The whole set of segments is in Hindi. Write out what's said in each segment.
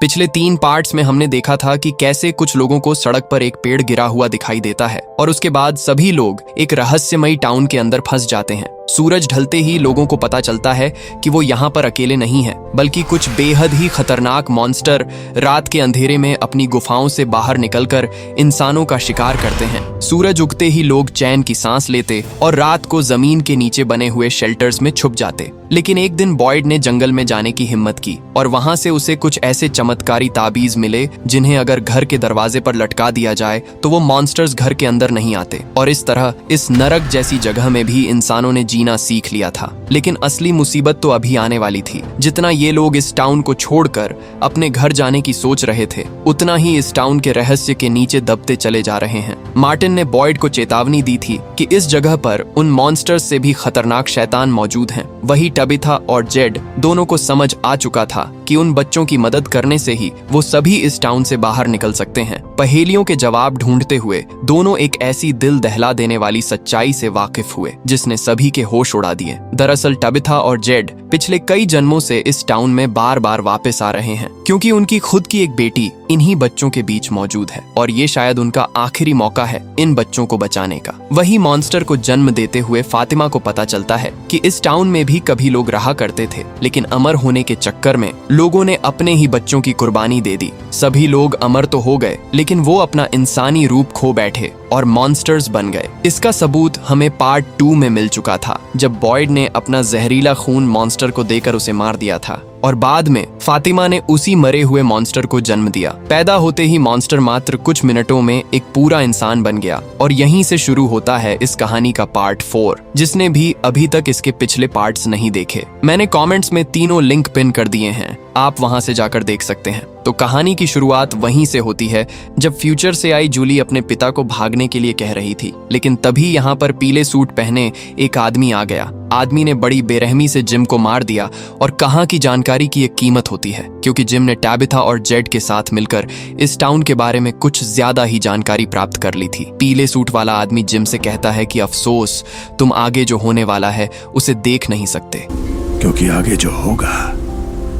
पिछले 3 पार्ट्स में हमने देखा था कि कैसे कुछ लोगों को सड़क पर एक पेड़ गिरा हुआ दिखाई देता है और उसके बाद सभी लोग एक रहस्यमयी टाउन के अंदर फंस जाते हैं। सूरज ढलते ही लोगों को पता चलता है कि वो यहाँ पर अकेले नहीं हैं, बल्कि कुछ बेहद ही खतरनाक मॉन्स्टर रात के अंधेरे में अपनी गुफाओं से बाहर निकलकर इंसानों का शिकार करते हैं। सूरज उगते ही लोग चैन की सांस लेते और रात को जमीन के नीचे बने हुए शेल्टर्स में छुप जाते। लेकिन एक दिन बॉयड ने जंगल में जाने की हिम्मत की और वहां से उसे कुछ ऐसे चमत्कारी ताबीज मिले जिन्हें अगर घर के दरवाजे पर लटका दिया जाए तो वो मॉन्स्टर्स घर के अंदर नहीं आते। और इस तरह इस नरक जैसी जगह में भी इंसानों ने जीना सीख लिया था। लेकिन असली मुसीबत तो अभी आने वाली थी। जितना ये लोग इस टाउन को छोड़कर अपने घर जाने की सोच रहे थे, उतना ही इस टाउन के रहस्य के नीचे दबते चले जा रहे हैं। मार्टिन ने बॉयड को चेतावनी दी थी कि इस जगह पर उन मॉन्स्टर्स से भी खतरनाक शैतान मौजूद हैं। वही टबिथा और जेड दोनों को समझ आ चुका था कि उन बच्चों की मदद करने से ही वो सभी इस टाउन से बाहर निकल सकते हैं। पहेलियों के जवाब ढूंढते हुए दोनों एक ऐसी दिल दहला देने वाली सच्चाई से वाकिफ हुए जिसने सभी के होश उड़ा दिए। दरअसल टबिथा और जेड पिछले कई जन्मों से इस टाउन में बार बार वापस आ रहे हैं, क्योंकि उनकी खुद की एक बेटी इन्हीं बच्चों के बीच मौजूद है और ये शायद उनका आखिरी मौका है इन बच्चों को बचाने का। वही मॉन्स्टर को जन्म देते हुए फातिमा को पता चलता है कि इस टाउन में भी कभी लोग रहा करते थे, लेकिन अमर होने के चक्कर में लोगों ने अपने ही बच्चों की कुर्बानी दे दी। सभी लोग अमर तो हो गए, लेकिन वो अपना इंसानी रूप खो बैठे और मॉन्स्टर्स बन गए। इसका सबूत हमें पार्ट 2 में मिल चुका था, जब बॉयड ने अपना जहरीला खून मॉन्स्टर को देकर उसे मार दिया था और बाद में फातिमा ने उसी मरे हुए मॉन्स्टर को जन्म दिया। पैदा होते ही मॉन्स्टर मात्र कुछ मिनटों में एक पूरा इंसान बन गया और यहीं से शुरू होता है इस कहानी का पार्ट 4। जिसने भी अभी तक इसके पिछले पार्ट्स नहीं देखे, मैंने कमेंट्स में तीनों लिंक पिन कर दिए हैं, आप वहां से जाकर देख सकते हैं। तो कहानी की शुरुआत वहीं से होती है जब फ्यूचर से आई जूली अपने पिता को भागने के लिए कह रही थी, लेकिन तभी यहाँ पर पीले सूट पहने एक आदमी आ गया। आदमी ने बड़ी बेरहमी से जिम को मार दिया और कहा कि जानकारी की एक कीमत होती है, क्योंकि जिम ने टैबिथा और जेड के साथ मिलकर इस टाउन के बारे में कुछ ज्यादा ही जानकारी प्राप्त कर ली थी। पीले सूट वाला आदमी जिम से कहता है कि अफसोस, तुम आगे जो होने वाला है उसे देख नहीं सकते, क्योंकि आगे जो होगा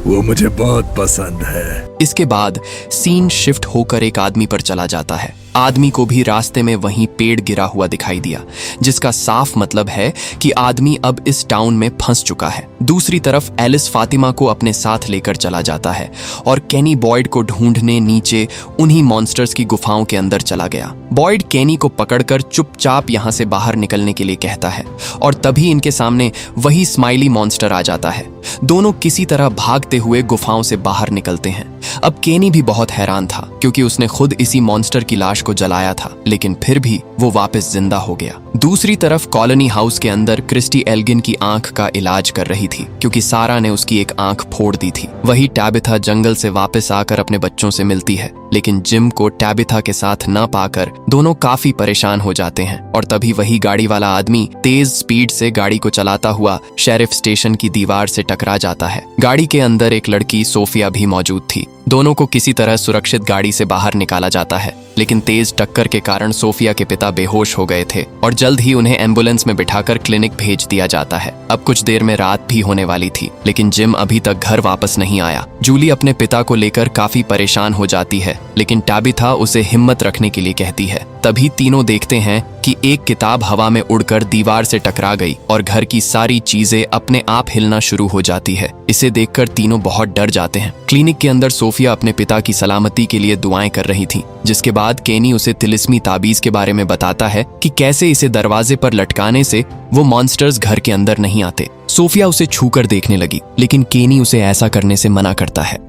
वो मुझे बहुत पसंद है। इसके बाद सीन शिफ्ट होकर एक आदमी पर चला जाता है। आदमी को भी रास्ते में वहीं पेड़ गिरा हुआ दिखाई दिया, जिसका साफ मतलब है कि आदमी अब इस टाउन में फंस चुका है। दूसरी तरफ एलिस फातिमा को अपने साथ लेकर चला जाता है और केनी बॉयड को ढूंढने नीचे उन्हीं मॉन्स्टर्स की गुफाओं के अंदर चला गया। बॉयड केनी को पकड़कर चुपचाप यहाँ से बाहर निकलने के लिए कहता है और तभी इनके सामने वही स्माइली मॉन्स्टर आ जाता है। दोनों किसी तरह भागते हुए गुफाओं से बाहर निकलते हैं। अब केनी भी बहुत हैरान था, क्योंकि उसने खुद इसी मॉन्स्टर की लाश को जलाया था, लेकिन फिर भी वो वापस जिंदा हो गया। दूसरी तरफ कॉलोनी हाउस के अंदर क्रिस्टी एल्गिन की आंख का इलाज कर रही थी, क्योंकि सारा ने उसकी एक आंख फोड़ दी थी। वही टैबिथा जंगल से वापस आकर अपने बच्चों से मिलती है, लेकिन जिम को टैबिथा के साथ न पाकर दोनों काफी परेशान हो जाते हैं। और तभी वही गाड़ी वाला आदमी तेज स्पीड से गाड़ी को चलाता हुआ शेरिफ स्टेशन की दीवार से टकरा जाता है। गाड़ी के अंदर एक लड़की सोफिया भी मौजूद थी। दोनों को किसी तरह सुरक्षित गाड़ी से बाहर निकाला जाता है, लेकिन तेज टक्कर के कारण सोफिया के पिता बेहोश हो गए थे और जल्द ही उन्हें एम्बुलेंस में बिठाकर क्लिनिक भेज दिया जाता है। अब कुछ देर में रात भी होने वाली थी, लेकिन जिम अभी तक घर वापस नहीं आया। जूली अपने पिता को लेकर काफी परेशान हो जाती है, लेकिन टैबिथा उसे हिम्मत रखने के लिए कहती है। तभी तीनों देखते हैं कि एक किताब हवा में उड़कर दीवार से टकरा गई और घर की सारी चीजें अपने आप हिलना शुरू हो जाती है। इसे देखकर तीनों बहुत डर जाते हैं। क्लिनिक के अंदर सोफिया अपने पिता की सलामती के लिए दुआएं कर रही थी, जिसके बाद केनी उसे तिलिस्मी ताबीज के बारे में बताता है कि कैसे इसे दरवाजे पर लटकाने से वो मॉन्स्टर्स घर के अंदर नहीं आते। सोफिया उसे छूकर देखने लगी, लेकिन केनी उसे ऐसा करने से मना करता है।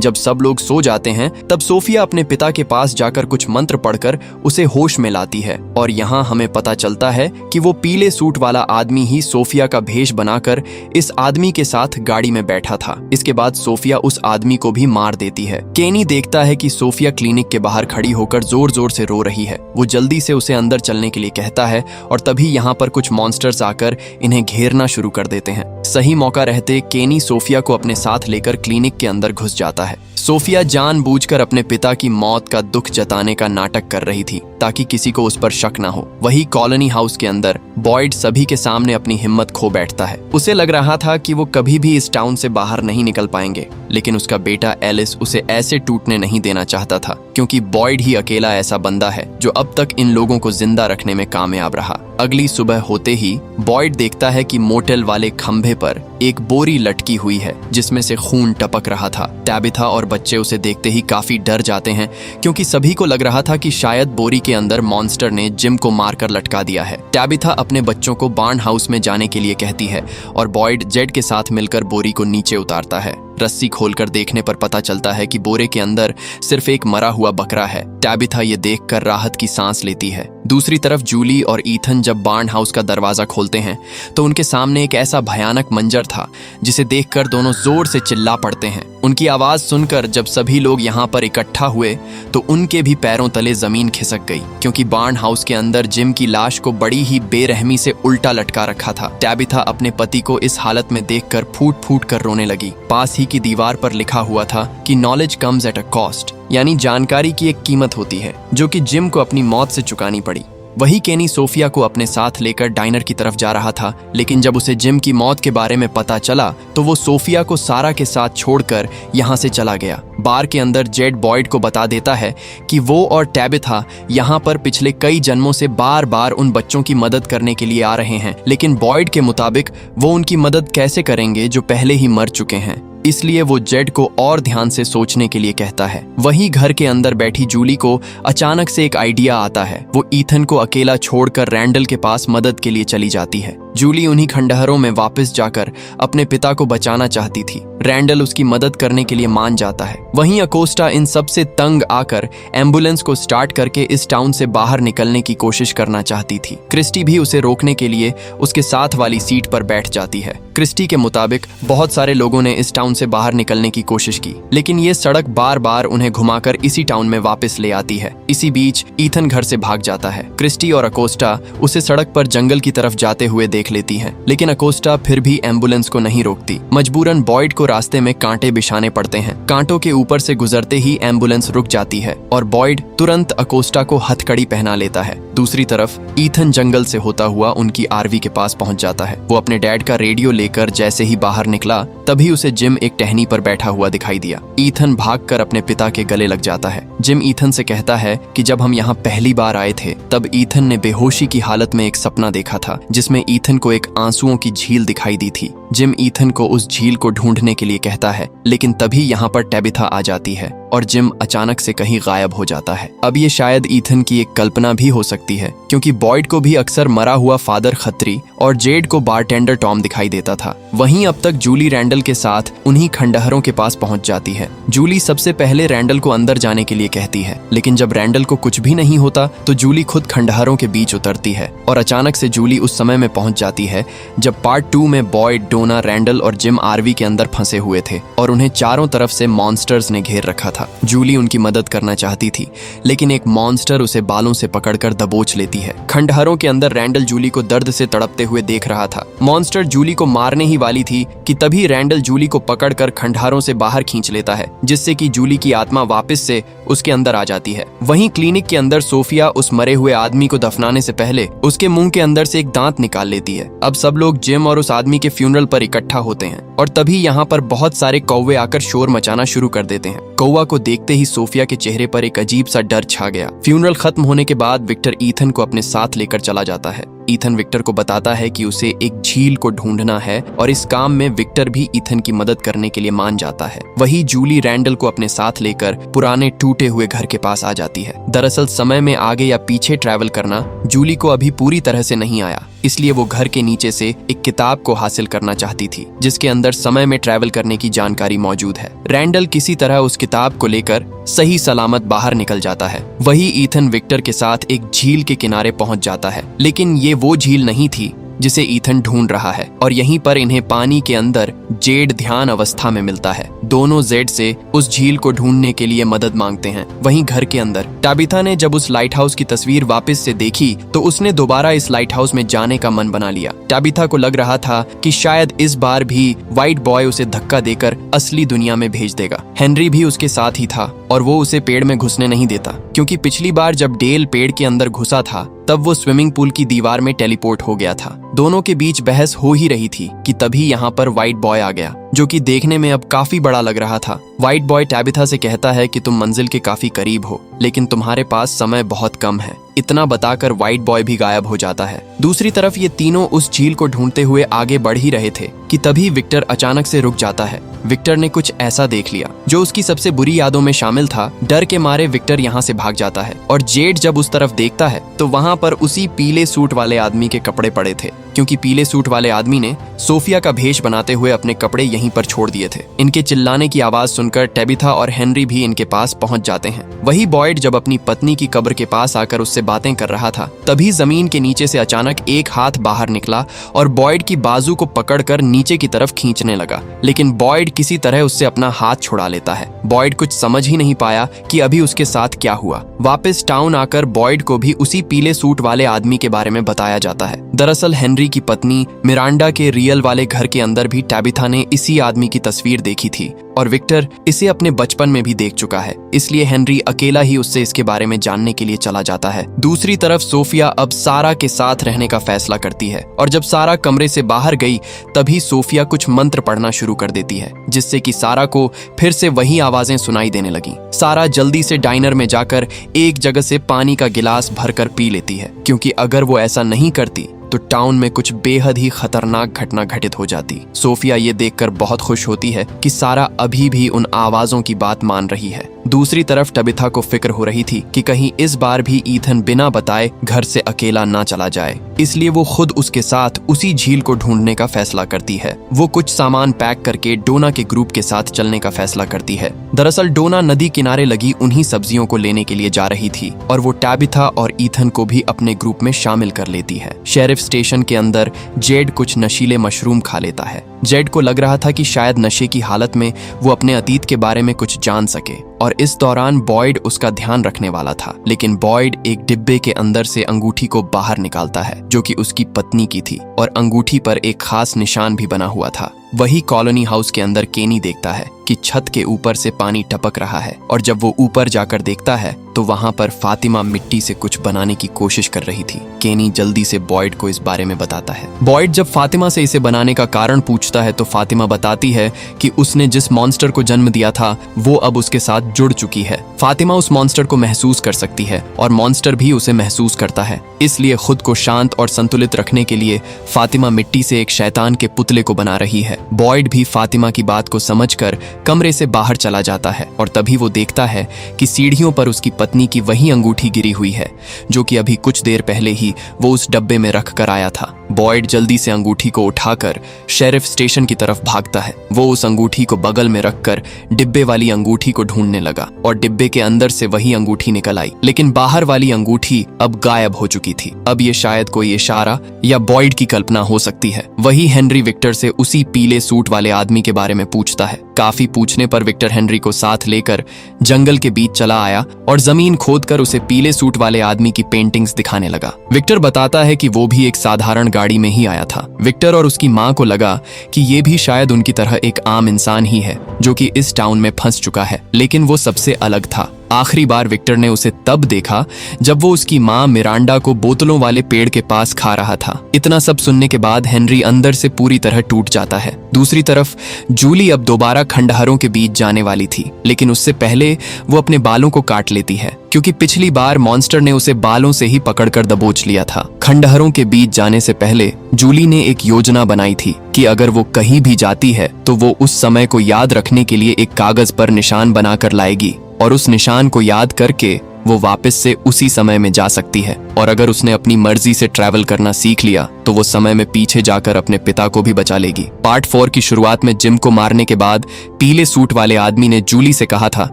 जब सब लोग सो जाते हैं, तब सोफिया अपने पिता के पास जाकर कुछ मंत्र पढ़कर उसे होश में लाती है और यहाँ हमें पता चलता है कि वो पीले सूट वाला आदमी ही सोफिया का भेष बनाकर इस आदमी के साथ गाड़ी में बैठा था। इसके बाद सोफिया उस आदमी को भी मार देती है। केनी देखता है कि सोफिया क्लिनिक के बाहर खड़ी होकर जोर जोर से रो रही है। वो जल्दी से उसे अंदर चलने के लिए कहता है और तभी यहाँ पर कुछ मॉन्स्टर्स आकर इन्हें घेरना शुरू कर देते हैं। सही मौका रहते केनी सोफिया को अपने साथ लेकर क्लिनिक के अंदर घुस जाता है है। सोफिया जानबूझकर अपने पिता की मौत का दुख जताने का नाटक कर रही थी ताकि किसी को उस पर शक ना हो। वही कॉलोनी हाउस के अंदर बॉयड सभी के सामने अपनी हिम्मत खो बैठता है। उसे लग रहा था कि वो कभी भी इस टाउन से बाहर नहीं निकल पाएंगे, लेकिन उसका बेटा एलिस उसे ऐसे टूटने नहीं देना चाहता था, क्योंकि बॉयड ही अकेला ऐसा बंदा है जो अब तक इन लोगों को जिंदा रखने में कामयाब रहा। अगली सुबह होते ही बॉयड देखता है कि मोटेल वाले खंभे पर एक बोरी लटकी हुई है जिसमें से खून टपक रहा था। टैबिथा और बच्चे उसे देखते ही काफी डर जाते हैं, क्योंकि सभी को लग रहा था कि शायद बोरी के अंदर मॉन्स्टर ने जिम को मारकर लटका दिया है। टैबिथा अपने बच्चों को बार्न हाउस में जाने के लिए कहती है और बॉयड जेड के साथ मिलकर बोरी को नीचे उतारता है। रस्सी खोलकर देखने पर पता चलता है कि बोरे के अंदर सिर्फ एक मरा हुआ बकरा है। टैबिथा ये देखकर राहत की सांस लेती है। दूसरी तरफ जूली और ईथन जब बार्न हाउस का दरवाजा खोलते हैं तो उनके सामने एक ऐसा भयानक मंजर था जिसे देखकर दोनों जोर से चिल्ला पड़ते हैं। उनकी आवाज सुनकर जब सभी लोग यहाँ पर इकट्ठा हुए तो उनके भी पैरों तले जमीन खिसक गई, क्योंकि बार्न हाउस के अंदर जिम की लाश को बड़ी ही बेरहमी से उल्टा लटका रखा था। टैबिथा अपने पति को इस हालत में देखकर फूट फूट कर रोने लगी। पास ही की दीवार पर लिखा हुआ था कि knowledge comes at a cost, यानी जानकारी की एक कीमत होती है जो कि जिम को अपनी मौत से चुकानी पड़ी। वही केनी सोफिया को अपने साथ लेकर डाइनर की तरफ जा रहा था, लेकिन जब उसे जिम की मौत के बारे में पता चला तो वो सोफिया को सारा के साथ छोड़कर यहाँ से चला गया। बार के अंदर जेड बॉयड को बता देता है कि वो और टैबिथा यहाँ पर पिछले कई जन्मों से बार बार उन बच्चों की मदद करने के लिए आ रहे हैं, लेकिन बॉयड के मुताबिक वो उनकी मदद कैसे करेंगे जो पहले ही मर चुके हैं। इसलिए वो जेड को और ध्यान से सोचने के लिए कहता है। वहीं घर के अंदर बैठी जूली को अचानक से एक आइडिया आता है। वो ईथन को अकेला छोड़कर रैंडल के पास मदद के लिए चली जाती है। जूली उन्हीं खंडहरों में वापस जाकर अपने पिता को बचाना चाहती थी। रैंडल उसकी मदद करने के लिए मान जाता है। वहीं अकोस्टा इन सब से तंग आकर एम्बुलेंस को स्टार्ट करके इस टाउन से बाहर निकलने की कोशिश करना चाहती थी। क्रिस्टी भी उसे रोकने के लिए उसके साथ वाली सीट पर बैठ जाती है। क्रिस्टी के मुताबिक बहुत सारे लोगों ने इस टाउन से बाहर निकलने की कोशिश की, लेकिन ये सड़क बार बार उन्हें घुमाकर इसी टाउन में वापस ले आती है। इसी बीच ईथन घर से भाग जाता है। क्रिस्टी और अकोस्टा उसे सड़क पर जंगल की तरफ जाते हुए देख लेती हैं, लेकिन अकोस्टा फिर भी एम्बुलेंस को नहीं रोकती। मजबूरन बॉयड को रास्ते में कांटे बिछाने पड़ते हैं। कांटों के ऊपर से गुजरते ही एम्बुलेंस रुक जाती है और बॉयड तुरंत अकोस्टा को हथकड़ी पहना लेता है। दूसरी तरफ ईथन जंगल से होता हुआ उनकी आरवी के पास पहुंच जाता है। वो अपने डैड का रेडियो लेकर जैसे ही बाहर निकला तभी उसे जिम एक टहनी पर बैठा हुआ दिखाई दिया। ईथन भागकर अपने पिता के गले लग जाता है। जिम ईथन से कहता है कि जब हम यहाँ पहली बार आए थे तब ईथन ने बेहोशी की हालत में एक सपना देखा था जिसमें ईथन को एक आंसुओं की झील दिखाई दी थी। जिम ईथन को उस झील को ढूंढने के लिए कहता है, लेकिन तभी यहाँ पर टैबिथा आ जाती है और जिम अचानक से कहीं गायब हो जाता है। अब ये शायद ईथन की एक कल्पना भी हो सकती है, क्योंकि बॉयड को भी अक्सर मरा हुआ फादर खत्री और जेड को बारटेंडर टॉम दिखाई देता था। वहीं अब तक जूली रैंडल के साथ उन्हीं खंडहरों के पास पहुंच जाती है। जूली सबसे पहले रैंडल को अंदर जाने के लिए कहती है, लेकिन जब रैंडल को कुछ भी नहीं होता तो जूली खुद खंडहरों के बीच उतरती है और अचानक से जूली उस समय में पहुंच जाती है जब पार्ट 2 में बॉयड, डोना, रैंडल और जिम आरवी के अंदर फंसे हुए थे और उन्हें चारों तरफ से मॉन्स्टर्स ने घेर रखा था। जूली उनकी मदद करना चाहती थी, लेकिन एक मॉन्स्टर उसे बालों से पकड़कर दबोच लेती है। खंडहरों के अंदर रैंडल जूली को दर्द से तड़पते हुए देख रहा था। मॉन्स्टर जूली को मारने ही वाली थी कि तभी रैंडल जूली को पकड़कर खंडहरों से बाहर खींच लेता है, जिससे कि जूली की आत्मा वापस से उसके अंदर आ जाती है। वहीं क्लिनिक के अंदर सोफिया उस मरे हुए आदमी को दफनाने से पहले उसके मुंह के अंदर से एक दांत निकाल लेती है। अब सब लोग जिम और उस आदमी के फ्यूनरल पर इकट्ठा होते हैं और तभी यहाँ पर बहुत सारे कौवे आकर शोर मचाना शुरू कर देते हैं। कौवा को देखते ही सोफिया के चेहरे पर एक अजीब सा डर छा गया। फ्यूनरल खत्म होने के बाद विक्टर ईथन को अपने साथ लेकर चला जाता है। ईथन विक्टर को बताता है कि उसे एक झील को ढूंढना है और इस काम में विक्टर भी ईथन की मदद करने के लिए मान जाता है। वही जूली रैंडल को अपने साथ लेकर पुराने टूटे हुए घर के पास आ जाती है। दरअसल समय में आगे या पीछे ट्रैवल करना जूली को अभी पूरी तरह से नहीं आया, इसलिए वो घर के नीचे से एक किताब को हासिल करना चाहती थी जिसके अंदर समय में ट्रैवल करने की जानकारी मौजूद है। रैंडल किसी तरह उस किताब को लेकर सही सलामत बाहर निकल जाता है। वही ईथन विक्टर के साथ एक झील के किनारे पहुंच जाता है, लेकिन ये वो झील नहीं थी जिसे ईथन ढूंढ रहा है, और यहीं पर इन्हें पानी के अंदर जेड ध्यान अवस्था में मिलता है। दोनों जेड से उस झील को ढूंढने के लिए मदद मांगते हैं। वहीं घर के अंदर टाबिथा ने जब उस लाइट हाउस की तस्वीर वापस से देखी तो उसने दोबारा इस लाइट हाउस में जाने का मन बना लिया। टाबिथा को लग रहा था कि शायद इस बार भी व्हाइट बॉय उसे धक्का देकर असली दुनिया में भेज देगा। हेनरी भी उसके साथ ही था और वो उसे पेड़ में घुसने नहीं देता, क्योंकि पिछली बार जब डेल पेड़ के अंदर घुसा था तब वो स्विमिंग पूल की दीवार में टेलीपोर्ट हो गया था। दोनों के बीच बहस हो ही रही थी कि तभी यहाँ पर व्हाइट बॉय आ गया, जो कि देखने में अब काफी बड़ा लग रहा था। व्हाइट बॉय टाबिथा से कहता है कि तुम मंजिल के काफी करीब हो, लेकिन तुम्हारे पास समय बहुत कम है। इतना बताकर व्हाइट बॉय भी गायब हो जाता है। दूसरी तरफ ये तीनों उस झील को ढूंढते हुए आगे बढ़ ही रहे थे कि तभी विक्टर अचानक से रुक जाता है। विक्टर ने कुछ ऐसा देख लिया जो उसकी सबसे बुरी यादों में शामिल था। डर के मारे विक्टर यहाँ से भाग जाता है और जेड जब उस तरफ देखता है तो वहाँ पर उसी पीले सूट वाले आदमी के कपड़े पड़े थे, क्योंकि पीले सूट वाले आदमी ने सोफिया का भेष बनाते हुए अपने कपड़े यहीं पर छोड़ दिए थे। इनके चिल्लाने की आवाज सुनकर टाबिथा और हेनरी भी इनके पास पहुंच जाते हैं। वही बॉयड जब अपनी पत्नी की कब्र के पास आकर उससे बातें कर रहा था, तभी जमीन के नीचे से अचानक एक हाथ बाहर निकला और बॉयड की बाजू को पकड़कर नीचे की तरफ खींचने लगा, लेकिन बॉयड किसी तरह उससे अपना हाथ छुड़ा लेता है। बॉयड कुछ समझ ही नहीं पाया कि अभी उसके साथ क्या हुआ। वापस टाउन आकर बॉयड को भी उसी पीले सूट वाले आदमी के बारे में बताया जाता है। दरअसल हेनरी की पत्नी मिरांडा के रियल वाले घर के अंदर भी टाबिथा ने इसी आदमी की तस्वीर देखी थी और विक्टर इसे अपने बचपन में भी देख चुका है, इसलिए हेनरी अकेला ही उससे इसके बारे में जानने के लिए चला जाता है। दूसरी तरफ सोफिया अब सारा के साथ रहने का फैसला करती है और जब सारा कमरे से बाहर गई तभी सोफिया कुछ मंत्र पढ़ना शुरू कर देती है, जिससे कि सारा को फिर से वही आवाजें सुनाई देने लगी। सारा जल्दी से डाइनर में जाकर एक जगह से पानी का गिलास भरकर पी लेती है, क्योंकि अगर वो ऐसा नहीं करती तो टाउन में कुछ बेहद ही खतरनाक घटना घटित हो जाती। सोफिया ये देखकर बहुत खुश होती है कि सारा अभी भी उन आवाजों की बात मान रही है। दूसरी तरफ टाबिथा को फिक्र हो रही थी कि कहीं इस बार भी ईथन बिना बताए घर से अकेला ना चला जाए, इसलिए वो खुद उसके साथ उसी झील को ढूंढने का फैसला करती है। वो कुछ सामान पैक करके डोना के ग्रुप के साथ चलने का फैसला करती है। दरअसल डोना नदी किनारे लगी उन्हीं सब्जियों को लेने के लिए जा रही थी और वो टाबिथा और ईथन को भी अपने ग्रुप में शामिल कर लेती है। शेरिफ स्टेशन के अंदर जेड कुछ नशीले मशरूम खा लेता है। जेड को लग रहा था कि शायद नशे की हालत में वो अपने अतीत के बारे में कुछ जान सके, और इस दौरान बॉयड उसका ध्यान रखने वाला था, लेकिन बॉयड एक डिब्बे के अंदर से अंगूठी को बाहर निकालता है जो कि उसकी पत्नी की थी और अंगूठी पर एक खास निशान भी बना हुआ था। वही कॉलोनी हाउस के अंदर केनी देखता है कि छत के ऊपर से पानी टपक रहा है और जब वो ऊपर जाकर देखता है तो वहां पर फातिमा मिट्टी से कुछ बनाने की कोशिश कर रही थी। केनी जल्दी से बॉयड को इस बारे में बताता है। बॉयड जब फातिमा से इसे बनाने का कारण पूछता है तो फातिमा बताती है कि उसने जिस मॉन्स्टर को जन्म दिया था वो अब उसके साथ जुड़ चुकी है। फातिमा उस मॉन्स्टर को महसूस कर सकती है और मॉन्स्टर भी उसे महसूस करता है, इसलिए खुद को शांत और संतुलित रखने के लिए फातिमा मिट्टी से एक शैतान के पुतले को बना रही है। बॉयड भी फातिमा की बात को समझकर कमरे से बाहर चला जाता है और तभी वो देखता है कि सीढ़ियों पर उसकी पत्नी की वही अंगूठी गिरी हुई है जो कि अभी कुछ देर पहले ही वो उस डब्बे में रख कर आया था। बॉयड जल्दी से अंगूठी को उठाकर शेरिफ स्टेशन की तरफ भागता है। वो उस अंगूठी को बगल में रखकर डिब्बे वाली अंगूठी को ढूंढने लगा और डिब्बे के अंदर से वही अंगूठी निकल आई, लेकिन बाहर वाली अंगूठी अब गायब हो चुकी थी। अब ये शायद कोई इशारा या बॉयड की कल्पना हो सकती है। वही हेनरी विक्टर से उसी पीले सूट वाले आदमी के बारे में पूछता है। काफी पूछने पर विक्टर हेनरी को साथ लेकर जंगल के बीच चला आया और जमीन खोदकर उसे पीले सूट वाले आदमी की पेंटिंग्स दिखाने लगा। विक्टर बताता है कि वो भी एक साधारण गाड़ी में ही आया था। विक्टर और उसकी माँ को लगा कि ये भी शायद उनकी तरह एक आम इंसान ही है जो कि इस टाउन में फंस चुका है, लेकिन वो सबसे अलग था। आखिरी बार विक्टर ने उसे तब देखा जब वो उसकी माँ मिरांडा को बोतलों वाले पेड़ के पास खा रहा था। इतना सब सुनने के बाद हेनरी अंदर से पूरी तरह टूट जाता है। दूसरी तरफ जूली अब दोबारा खंडहरों के बीच जाने वाली थी, लेकिन उससे पहले वो अपने बालों को काट लेती है, क्योंकि पिछली बार मॉन्स्टर ने उसे बालों से ही पकड़कर दबोच लिया था। खंडहरों के बीच जाने से पहले जूली ने एक योजना बनाई थी कि अगर वो कहीं भी जाती है तो वो उस समय को याद रखने के लिए एक कागज पर निशान बनाकर लाएगी और उस निशान को याद करके वो वापस से उसी समय में जा सकती है। और अगर उसने अपनी मर्जी से ट्रैवल करना सीख लिया तो वो समय में पीछे जाकर अपने पिता को भी बचा लेगी। पार्ट 4 की शुरुआत में जिम को मारने के बाद पीले सूट वाले आदमी ने जूली से कहा था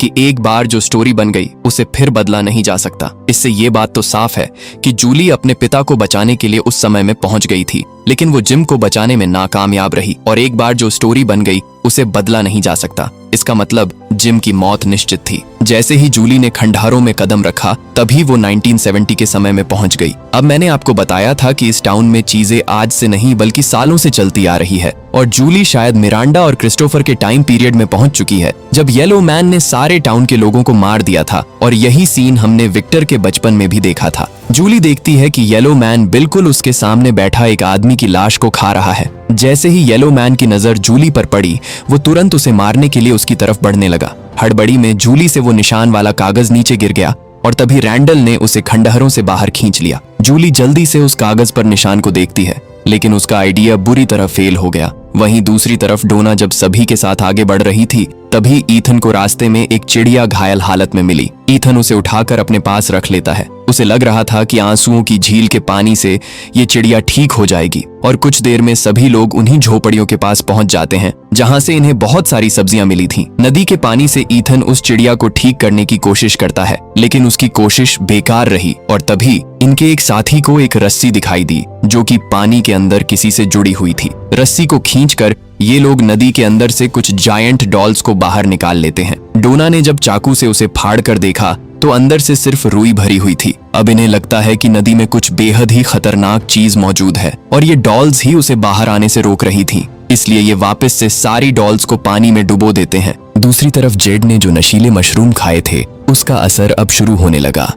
कि एक बार जो स्टोरी बन गई उसे फिर बदला नहीं जा सकता। इससे ये बात तो साफ है कि जूली अपने पिता को बचाने के लिए उस समय में पहुंच गई थी। लेकिन वो जिम को बचाने में नाकामयाब रही और एक बार जो स्टोरी बन गई उसे बदला नहीं जा सकता। इसका मतलब जिम की मौत निश्चित थी। जैसे ही जूली ने खंडहरों में कदम रखा तभी वो 1970 के समय में पहुंच गई। अब मैंने आपको बताया था कि इस टाउन में चीजें आज से नहीं बल्कि सालों से चलती आ रही है और जूली शायद मिरांडा और क्रिस्टोफर के टाइम पीरियड में पहुंच चुकी है जब येलो मैन ने सारे टाउन के लोगों को मार दिया था और यही सीन हमने विक्टर के बचपन में भी देखा था। जूली देखती है कि येलो मैन बिल्कुल उसके सामने बैठा एक आदमी की लाश को खा रहा है। जैसे ही येलो मैन की नजर जूली पर पड़ी वो तुरंत उसे मारने के लिए उसकी तरफ बढ़ने लगा। हड़बड़ी में जूली से वो निशान वाला कागज नीचे गिर गया और तभी रैंडल ने उसे खंडहरों से बाहर खींच लिया। जूली जल्दी से उस कागज पर निशान को देखती है लेकिन उसका आइडिया बुरी तरह फेल हो गया। वहीं दूसरी तरफ डोना जब सभी के साथ आगे बढ़ रही थी तभी ईथन को रास्ते में एक चिड़िया घायल हालत में मिली। ईथन उसे उठाकर अपने पास रख लेता है। उसे लग रहा था कि आंसुओं की झील के पानी से ये चिड़िया ठीक हो जाएगी और कुछ देर में सभी लोग उन्हीं झोपड़ियों के पास पहुंच जाते हैं जहां से इन्हें बहुत सारी सब्जियां मिली थीं। नदी के पानी से ईथन उस चिड़िया को ठीक करने की कोशिश करता है लेकिन उसकी कोशिश बेकार रही और तभी इनके एक साथी को एक रस्सी दिखाई दी जो कि पानी के अंदर किसी से जुड़ी हुई थी। रस्सी को खींचकर ये लोग नदी के अंदर से कुछ जायंट डॉल्स को बाहर निकाल लेते हैं। डोना ने जब चाकू से उसे फाड़ कर देखा तो अंदर से सिर्फ रुई भरी हुई थी। अब इन्हें लगता है कि नदी में कुछ बेहद ही खतरनाक चीज मौजूद है और ये डॉल्स ही उसे बाहर आने से रोक रही थी, इसलिए ये वापस से सारी डॉल्स को पानी में डुबो देते हैं। दूसरी तरफ जेड ने जो नशीले मशरूम खाए थे उसका असर अब शुरू होने लगा।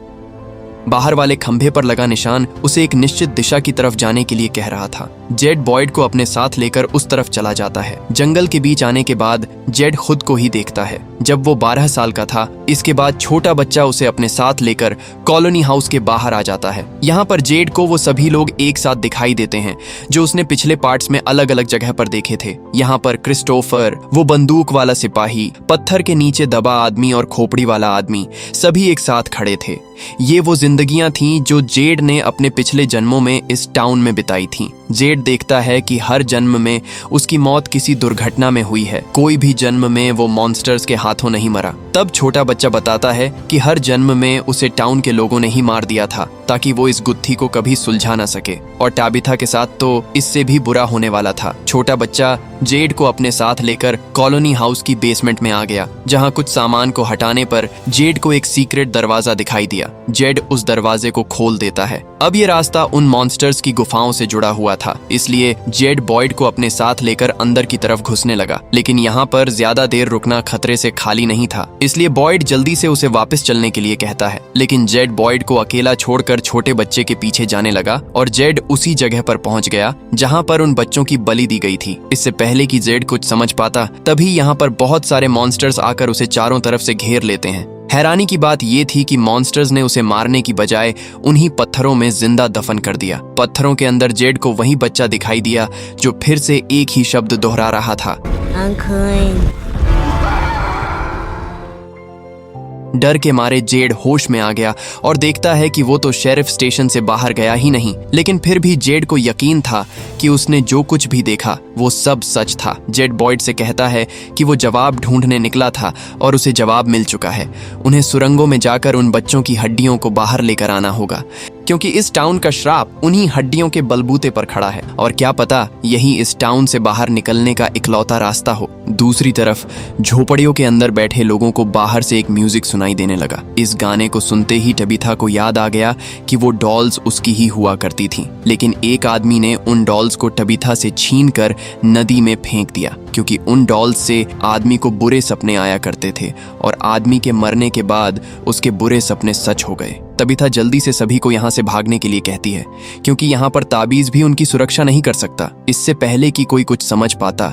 बाहर वाले खंभे पर लगा निशान उसे एक निश्चित दिशा की तरफ जाने के लिए कह रहा था। जेड बॉयड को अपने साथ लेकर उस तरफ चला जाता है। जंगल के बीच आने के बाद जेड खुद को ही देखता है जब वो 12 साल का था। इसके बाद छोटा बच्चा उसे अपने साथ लेकर कॉलोनी हाउस के बाहर आ जाता है। यहाँ पर जेड को वो सभी लोग एक साथ दिखाई देते हैं जो उसने पिछले पार्ट्स में अलग अलग जगह पर देखे थे। यहाँ पर क्रिस्टोफर, वो बंदूक वाला सिपाही, पत्थर के नीचे दबा आदमी और खोपड़ी वाला आदमी सभी एक साथ खड़े थे। ये वो जिंदगियां थीं जो जेड ने अपने पिछले जन्मों में इस टाउन में बिताई थीं। जेड देखता है कि हर जन्म में उसकी मौत किसी दुर्घटना में हुई है, कोई भी जन्म में वो मॉन्स्टर्स के हाथों नहीं मरा। तब छोटा बच्चा बताता है कि हर जन्म में उसे टाउन के लोगों ने ही मार दिया था ताकि वो इस गुत्थी को कभी सुलझा ना सके और टाबिथा के साथ तो इससे भी बुरा होने वाला था। छोटा बच्चा जेड को अपने साथ लेकर कॉलोनी हाउस की बेसमेंट में आ गया जहां कुछ सामान को हटाने पर जेड को एक सीक्रेट दरवाजा दिखाई दिया। जेड उस दरवाजे को खोल देता है। अब ये रास्ता उन मॉन्स्टर्स की गुफाओं से जुड़ा हुआ था, इसलिए जेड बॉयड को अपने साथ लेकर अंदर की तरफ घुसने लगा। लेकिन यहाँ पर ज्यादा देर रुकना खतरे से खाली नहीं था, इसलिए बॉयड जल्दी से उसे वापस चलने के लिए कहता है। लेकिन जेड बॉयड को अकेला छोड़कर छोटे बच्चे के पीछे जाने लगा और जेड उसी जगह पर पहुंच गया जहां पर उन बच्चों की बलि दी गई थी। इससे पहले कि जेड कुछ समझ पाता तभी यहाँ पर बहुत सारे मॉन्स्टर्स आकर उसे चारों तरफ से घेर लेते हैं। हैरानी की बात यह थी कि मॉन्स्टर्स ने उसे मारने की बजाय उन्हीं पत्थरों में जिंदा दफन कर दिया। पत्थरों के अंदर जेड को वही बच्चा दिखाई दिया जो फिर से एक ही शब्द दोहरा रहा था, डर के मारे जेड होश में आ गया और देखता है कि वो तो शेरिफ स्टेशन से बाहर गया ही नहीं, लेकिन फिर भी जेड को यकीन था कि उसने जो कुछ भी देखा वो सब सच था। जेड बॉयड से कहता है कि वो जवाब ढूंढने निकला था और उसे जवाब मिल चुका है। उन्हें सुरंगों में जाकर उन बच्चों की हड्डियों को बाहर लेकर आना होगा क्योंकि इस टाउन का श्राप उन्हीं हड्डियों के बलबूते पर खड़ा है और क्या पता यही इस टाउन से बाहर निकलने का इकलौता रास्ता हो। दूसरी तरफ झोपड़ियों के अंदर बैठे लोगों को बाहर से एक म्यूजिक सुनाई देने लगा। इस गाने को सुनते ही टबिथा को याद आ गया कि वो डॉल्स उसकी ही हुआ करती थीं, लेकिन एक आदमी ने उन डॉल्स को टबिथा से छीनकर नदी में फेंक दिया क्योंकि उन डॉल्स से आदमी को बुरे सपने आया करते थे और आदमी के मरने के बाद उसके बुरे सपने सच हो गए। तबिथा जल्दी से सभी को यहाँ से भागने के लिए कहती है क्योंकि यहाँ पर ताबीज भी उनकी सुरक्षा नहीं कर सकता। इससे पहले कि कोई कुछ समझ पाता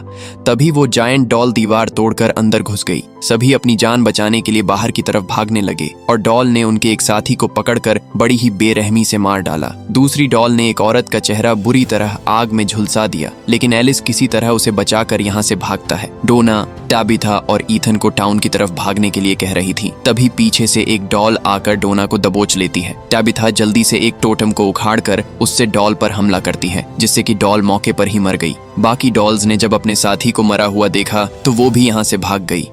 तभी वो जायंट डॉल दीवार तोड़कर अंदर घुस गई। सभी अपनी जान बचाने के लिए बाहर की तरफ भागने लगे और डॉल ने उनके एक साथी को पकड़कर बड़ी ही बेरहमी से मार डाला। दूसरी डॉल ने एक औरत का चेहरा बुरी तरह आग में झुलसा दिया, लेकिन एलिस किसी तरह उसे बचाकर यहाँ से भागता है। डोना, टाबिथा और ईथन को टाउन की तरफ भागने के लिए कह रही थी, तभी पीछे से एक डॉल आकर डोना को दबोच लेती है। टाबिथा जल्दी से एक टोटम को उखाड़कर उससे डॉल पर हमला करती है जिससे कि डॉल मौके पर ही मर गई। बाकी डॉल्स ने जब अपने साथी को मरा हुआ देखा तो वो भी यहाँ से भाग गई।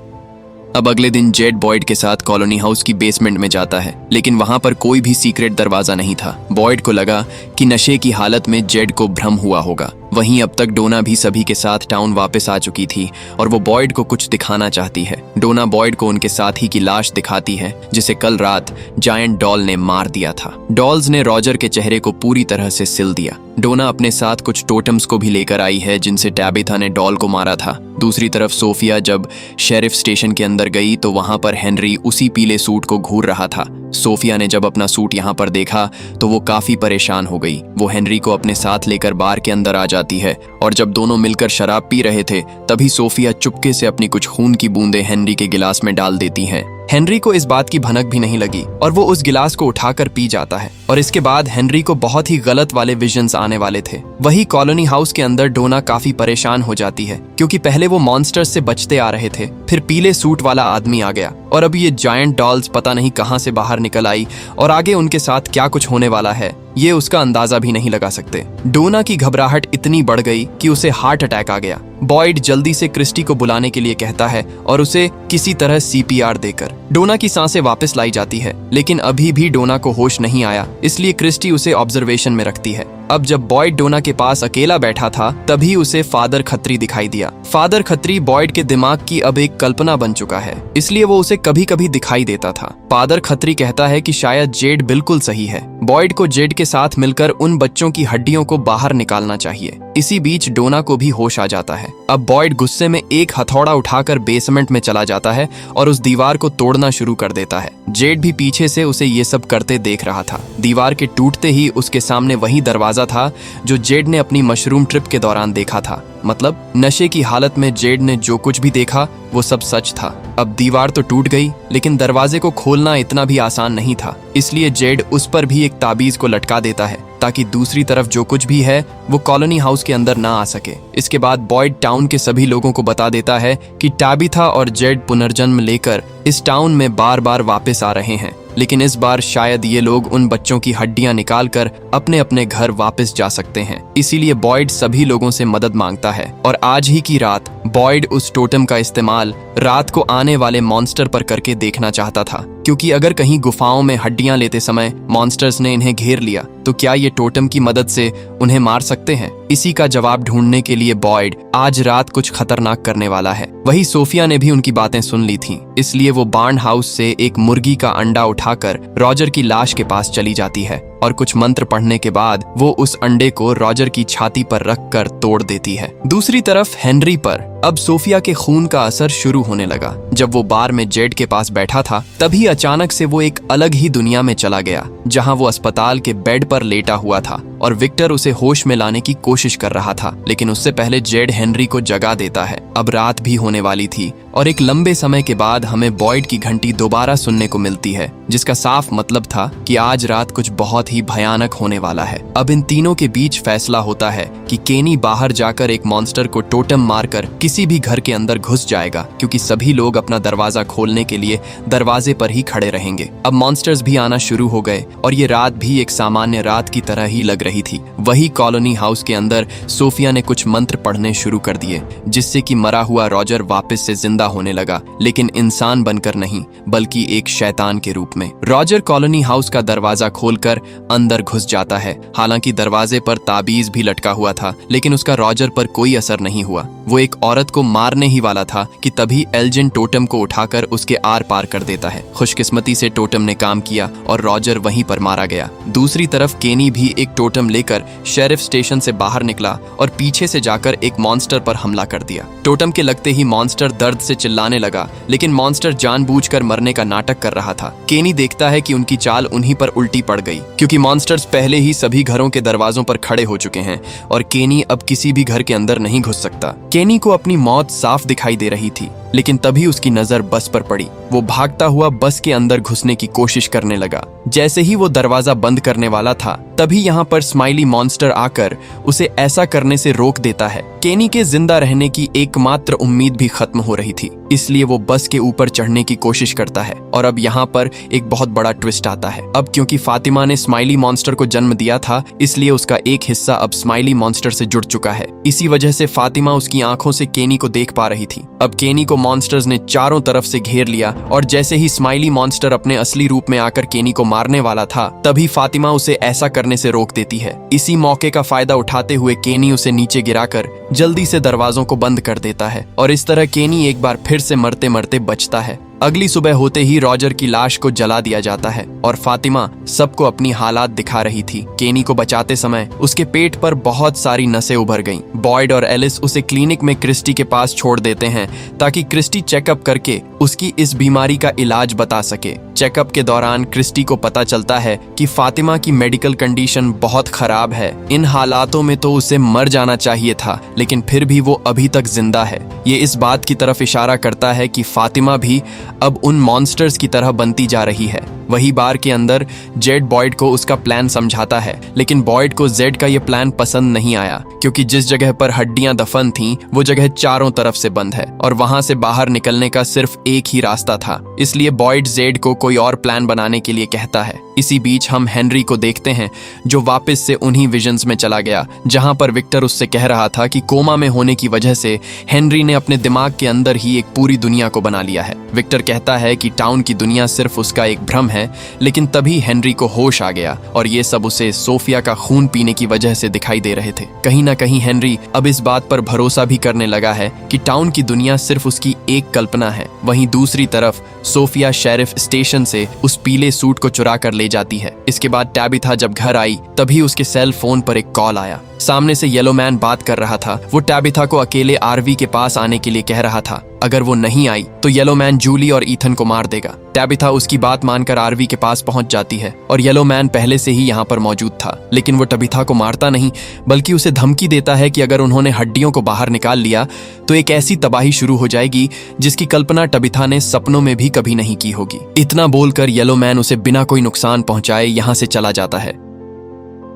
अब अगले दिन जेड बॉयड के साथ कॉलोनी हाउस की बेसमेंट में जाता है, लेकिन वहां पर कोई भी सीक्रेट दरवाजा नहीं था। बॉयड को लगा कि नशे की हालत में जेड को भ्रम हुआ होगा, वहीं अब तक डोना भी सभी के साथ टाउन वापस आ चुकी थी और वो बॉयड को कुछ दिखाना चाहती है। डोना बॉयड को उनके साथी की लाश दिखाती है जिसे कल रात जायंट डॉल ने मार दिया था। डॉल्स ने रॉजर के चेहरे को पूरी तरह से सिल दिया। डोना अपने साथ कुछ टोटम्स को भी लेकर आई है जिनसे टैबिथा ने डॉल को मारा था। दूसरी तरफ सोफिया जब शेरिफ स्टेशन के अंदर गई तो वहां पर हेनरी उसी पीले सूट को घूर रहा था। सोफिया ने जब अपना सूट यहाँ पर देखा तो वो काफी परेशान हो गई। वो हेनरी को अपने साथ लेकर बार के अंदर आ जाती है और जब दोनों मिलकर शराब पी रहे थे तभी सोफिया चुपके से अपनी कुछ खून की बूंदें हेनरी के गिलास में डाल देती हैं। हेनरी को इस बात की भनक भी नहीं लगी और वो उस गिलास को उठाकर पी जाता है और इसके बाद हेनरी को बहुत ही गलत वाले विजन्स आने वाले थे। वही कॉलोनी हाउस के अंदर डोना काफी परेशान हो जाती है क्योंकि पहले वो मॉन्स्टर्स से बचते आ रहे थे, फिर पीले सूट वाला आदमी आ गया और अब ये जायंट डॉल्स पता नहीं कहां से बाहर निकल आई और आगे उनके साथ क्या कुछ होने वाला है ये उसका अंदाजा भी नहीं लगा सकते। डोना की घबराहट इतनी बढ़ गई कि उसे हार्ट अटैक आ गया। बॉयड जल्दी से क्रिस्टी को बुलाने के लिए कहता है और उसे किसी तरह CPR देकर डोना की सांसें वापस लाई जाती है, लेकिन अभी भी डोना को होश नहीं आया, इसलिए क्रिस्टी उसे ऑब्जर्वेशन में रखती है। अब जब बॉयड डोना के पास अकेला बैठा था तभी उसे फादर खत्री दिखाई दिया। फादर खत्री बॉयड के दिमाग की अब एक कल्पना बन चुका है, इसलिए वो उसे कभी कभी दिखाई देता था। फादर खत्री कहता है कि शायद जेड बिल्कुल सही है, बॉयड को जेड के साथ मिलकर उन बच्चों की हड्डियों को बाहर निकालना चाहिए। इसी बीच डोना को भी होश आ जाता है। अब बॉयड गुस्से में एक हथौड़ा उठाकर बेसमेंट में चला जाता है और उस दीवार को तोड़ना शुरू कर देता है। जेड भी पीछे से उसे ये सब करते देख रहा था। दीवार के टूटते ही उसके सामने वही दरवाजा था जो जेड ने अपनी मशरूम ट्रिप के दौरान देखा था। मतलब नशे की हालत में जेड ने जो कुछ भी देखा वो सब सच था। अब दीवार तो टूट गई लेकिन दरवाजे को खोलना इतना भी आसान नहीं था, इसलिए जेड उस पर भी एक ताबीज को लटका देता है ताकि दूसरी तरफ जो कुछ भी है वो कॉलोनी हाउस के अंदर ना आ सके। इसके बाद बॉयड टाउन के सभी लोगों को बता देता है कि टैबिथा और जेड पुनर्जन्म लेकर इस टाउन में बार बार वापस आ रहे हैं, लेकिन इस बार शायद ये लोग उन बच्चों की हड्डियां निकालकर अपने अपने घर वापस जा सकते हैं। इसीलिए बॉयड सभी लोगों से मदद मांगता है और आज ही की रात बॉयड उस टोटम का इस्तेमाल रात को आने वाले मॉन्स्टर पर करके देखना चाहता था, क्योंकि अगर कहीं गुफाओं में हड्डियां लेते समय मॉन्स्टर्स ने इन्हें घेर लिया तो क्या ये टोटम की मदद से उन्हें मार सकते हैं। इसी का जवाब ढूंढने के लिए बॉयड आज रात कुछ खतरनाक करने वाला है। वही सोफिया ने भी उनकी बातें सुन ली थीं, इसलिए वो बार्न हाउस से एक मुर्गी का अंडा उठाकर रॉजर की लाश के पास चली जाती है और कुछ मंत्र पढ़ने के बाद वो उस अंडे को रॉजर की छाती पर रखकर तोड़ देती है। दूसरी तरफ हेनरी पर अब सोफिया के खून का असर शुरू होने लगा। जब वो बार में जेड के पास बैठा था तभी अचानक से वो एक अलग ही दुनिया में चला गया, जहां वो अस्पताल के बेड पर लेटा हुआ था और विक्टर उसे होश में लाने की कोशिश कर रहा था, लेकिन उससे पहले जेड हेनरी को जगा देता है। अब रात भी होने वाली थी और एक लंबे समय के बाद हमें बॉयड की घंटी दोबारा सुनने को मिलती है, जिसका साफ मतलब था कि आज रात कुछ बहुत ही भयानक होने वाला है। अब इन तीनों के बीच फैसला होता है कि केनी बाहर जाकर एक मॉन्स्टर को टोटम मारकर किसी भी घर के अंदर घुस जाएगा, क्योंकि सभी लोग अपना दरवाजा खोलने के लिए दरवाजे पर ही खड़े रहेंगे। अब मॉन्स्टर्स भी आना शुरू हो गए और ये रात भी एक सामान्य रात की तरह ही लग रही थी। वही कॉलोनी हाउस के अंदर सोफिया ने कुछ मंत्र पढ़ने शुरू कर दिए, जिससे कि मरा हुआ रॉजर वापस से जिंदा होने लगा, लेकिन इंसान बनकर नहीं बल्कि एक शैतान के रूप में। रॉजर कॉलोनी हाउस का दरवाजा खोलकर अंदर घुस जाता है। हालांकि दरवाजे पर ताबीज भी लटका हुआ था, लेकिन उसका रॉजर पर कोई असर नहीं हुआ। वो एक औरत को मारने ही वाला था कि तभी एल्जिन टोटम को उठाकर उसके आर पार कर देता है। खुशकिस्मती से टोटम ने काम किया और रॉजर वहीं पर मारा गया। दूसरी तरफ केनी भी एक टोटम लेकर शेरिफ स्टेशन से बाहर निकला और पीछे से जाकर एक मॉन्स्टर पर हमला कर दिया। टोटम के लगते ही मॉन्स्टर दर्द से चिल्लाने लगा, लेकिन मॉन्स्टर जानबूझकर मरने का नाटक कर रहा था। केनी देखता है कि उनकी चाल उन्हीं पर उल्टी पड़ गई, क्योंकि मॉन्स्टर्स पहले ही सभी घरों के दरवाजों पर खड़े हो चुके हैं और केनी अब किसी भी घर के अंदर नहीं घुस सकता। केनी को अपनी मौत साफ दिखाई दे रही थी, लेकिन तभी उसकी नजर बस पर पड़ी। वो भागता हुआ बस के अंदर घुसने की कोशिश करने लगा। जैसे ही वो दरवाजा बंद करने वाला था तभी यहाँ पर स्माइली मॉन्स्टर आकर उसे ऐसा करने से रोक देता है। केनी के जिंदा रहने की एकमात्र उम्मीद भी खत्म हो रही थी। इसलिए वो बस के ऊपर चढ़ने की कोशिश करता है। और अब यहाँ पर एक बहुत बड़ा ट्विस्ट आता है। अब क्योंकि फातिमा ने स्माइली मॉन्स्टर को जन्म दिया था, इसलिए उसका एक हिस्सा अब स्माइली मॉन्स्टर से जुड़ चुका है। इसी वजह से फातिमा उसकी आंखों से केनी को देख पा रही थी। अब केनी को मॉन्स्टर्स ने चारों तरफ से घेर लिया और जैसे ही स्माइली मॉन्स्टर अपने असली रूप में आकर केनी को मारने वाला था, तभी फातिमा उसे ऐसा करने से रोक देती है। इसी मौके का फायदा उठाते हुए केनी उसे नीचे गिराकर जल्दी से दरवाजों को बंद कर देता है और इस तरह केनी एक बार फिर से मरते मरते बचता है। अगली सुबह होते ही रॉजर की लाश को जला दिया जाता है और फातिमा सबको अपनी हालात दिखा रही थी। केनी को बचाते समय उसके पेट पर बहुत सारी नसें उभर गईं। बॉयड और एलिस उसे क्लिनिक में क्रिस्टी के पास छोड़ देते हैं ताकि क्रिस्टी चेकअप करके उसकी इस बीमारी का इलाज बता सके। चेकअप के दौरान क्रिस्टी को पता चलता है कि फातिमा की मेडिकल कंडीशन बहुत खराब है। इन हालातों में तो उसे मर जाना चाहिए था, लेकिन फिर भी वो अभी तक जिंदा है। ये इस बात की तरफ इशारा करता है कि फातिमा भी अब उन मॉन्स्टर्स की तरह बनती जा रही है। वही बार के अंदर जेड बॉयड को उसका प्लान समझाता है, लेकिन बॉयड को जेड का ये प्लान पसंद नहीं आया क्योंकि जिस जगह पर हड्डियां दफन थीं, वो जगह चारों तरफ से बंद है और वहां से बाहर निकलने का सिर्फ एक ही रास्ता था। इसलिए बॉयड जेड को कोई और प्लान बनाने के लिए कहता है। इसी बीच हम हेनरी को देखते हैं जो वापस से उन्हीं विजन्स में चला गया जहां पर विक्टर उससे कह रहा था कि कोमा में होने की वजह से हेनरी ने अपने दिमाग के अंदर ही एक पूरी दुनिया को बना लिया है। विक्टर कहता है कि टाउन की दुनिया सिर्फ उसका एक भ्रम है, लेकिन तभी हेनरी को होश आ गया और ये सब उसे सोफिया का खून पीने की वजह से दिखाई दे रहे थे। कहीं ना कहीं हेनरी अब इस बात पर भरोसा भी करने लगा है कि टाउन की दुनिया सिर्फ उसकी एक कल्पना है। वहीं दूसरी तरफ सोफिया शेरिफ स्टेशन से उस पीले सूट को चुरा कर ले जाती है। इसके बाद टैबिथा जब घर आई तभी उसके सेल फोन पर एक कॉल आया। सामने से येलो मैन बात कर रहा था। वो टैबिथा को अकेले आरवी के पास आने के लिए कह रहा था। अगर वो नहीं आई तो येलो मैन जूली और ईथन को मार देगा। टैबिथा उसकी बात मानकर आरवी के पास पहुंच जाती है और येलो मैन पहले से ही यहाँ पर मौजूद था, लेकिन वो टैबिथा को मारता नहीं बल्कि उसे धमकी देता है कि अगर उन्होंने हड्डियों को बाहर निकाल लिया तो एक ऐसी तबाही शुरू हो जाएगी जिसकी कल्पना टैबिथा ने सपनों में भी कभी नहीं की होगी। इतना बोलकर येलो मैन उसे बिना कोई नुकसान पहुंचाए यहाँ से चला जाता है।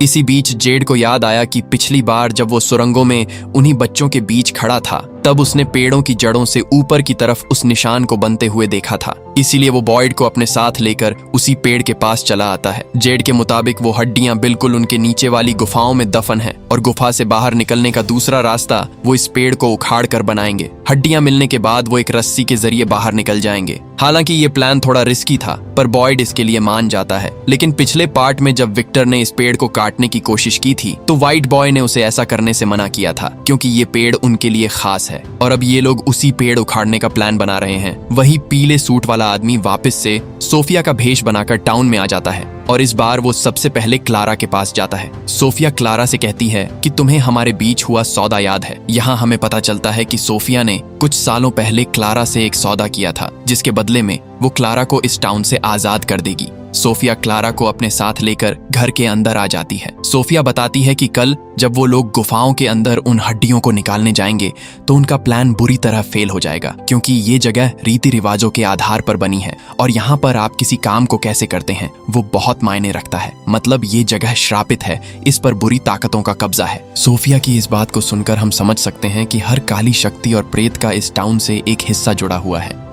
इसी बीच जेड को याद आया कि पिछली बार जब वो सुरंगों में उन्हीं बच्चों के बीच खड़ा था तब उसने पेड़ों की जड़ों से ऊपर की तरफ उस निशान को बनते हुए देखा था। इसीलिए वो बॉयड को अपने साथ लेकर उसी पेड़ के पास चला आता है। जेड के मुताबिक वो हड्डियां बिल्कुल उनके नीचे वाली गुफाओं में दफन है और गुफा से बाहर निकलने का दूसरा रास्ता वो इस पेड़ को उखाड़ कर बनाएंगे। हड्डियां मिलने के बाद वो एक रस्सी के जरिए बाहर निकल जाएंगे। हालांकि ये प्लान थोड़ा रिस्की था पर बॉयड इसके लिए मान जाता है। लेकिन पिछले पार्ट में जब विक्टर ने इस पेड़ को काटने की कोशिश की थी तो व्हाइट बॉय ने उसे ऐसा करने से मना किया था क्योंकि ये पेड़ उनके लिए खास है और अब ये लोग उसी पेड़ उखाड़ने का प्लान बना रहे हैं। वही पीले सूट वाला आदमी वापस से सोफिया का भेष बनाकर टाउन में आ जाता है और इस बार वो सबसे पहले क्लारा के पास जाता है। सोफिया क्लारा से कहती है कि तुम्हें हमारे बीच हुआ सौदा याद है। यहाँ हमें पता चलता है कि सोफिया ने कुछ सालों पहले क्लारा से एक सौदा किया था जिसके बदले में वो क्लारा को इस टाउन से आजाद कर देगी। सोफिया क्लारा को अपने साथ लेकर घर के अंदर आ जाती है। सोफिया बताती है कि कल जब वो लोग गुफाओं के अंदर उन हड्डियों को निकालने जाएंगे तो उनका प्लान बुरी तरह फेल हो जाएगा क्योंकि ये जगह रीति रिवाजों के आधार पर बनी है और यहाँ पर आप किसी काम को कैसे करते हैं वो बहुत मायने रखता है। मतलब ये जगह श्रापित है, इस पर बुरी ताकतों का कब्जा है। सोफिया की इस बात को सुनकर हम समझ सकते हैं कि हर काली शक्ति और प्रेत का इस टाउन से एक हिस्सा जुड़ा हुआ है।